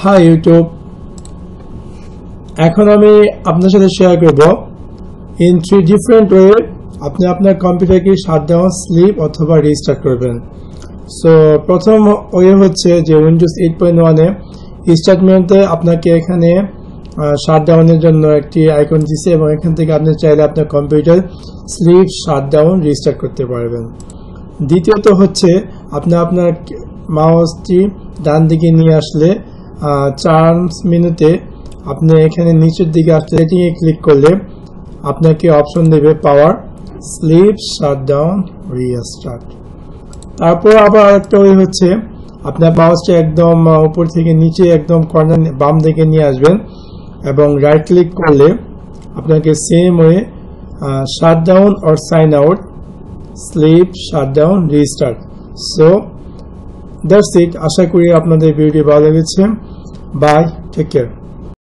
High YouTube, এখন আমি আপনার সাথে শেয়ার করব ইন 3 ডিফারেন্ট ওয়ে আপনি আপনার কম্পিউটারকে শাটডাউন, স্লিপ অথবা রিস্টার্ট করবেন। সো প্রথম ওয়ে হচ্ছে যে উইন্ডোজ 8.1 এ স্টার্ট মেনুতে আপনাকে এখানে শাটডাউনের জন্য একটি আইকন দিয়েছে এবং এখান থেকে আপনি চাইলে আপনার কম্পিউটার স্লিপ, শাটডাউন, রিস্টার্ট করতে পারবেন। দ্বিতীয়ত হচ্ছে আপনি আপনার মাউসটি ডান দিকে নিয়ে আসলে 4 মিনিটে আপনি এখানে নিচের দিকে আসলে সেটিংয়ে ক্লিক করলে আপনাকে অপশন দেবে পাওয়ার, স্লিপ, শাটডাউন, রিস্টার্ট। তারপর আবার আরেকটা ওয়ে হচ্ছে আপনার মাউসটা একদম উপর থেকে নিচে একদম কর্নার বাম দিকে নিয়ে আসবেন এবং রাইট ক্লিক করলে আপনাকে same way shutdown or sign out, sleep, shutdown, restart. So that's it. আশা করি আপনাদের ভিডিওটি ভালো লেগেছে। Bye, take care.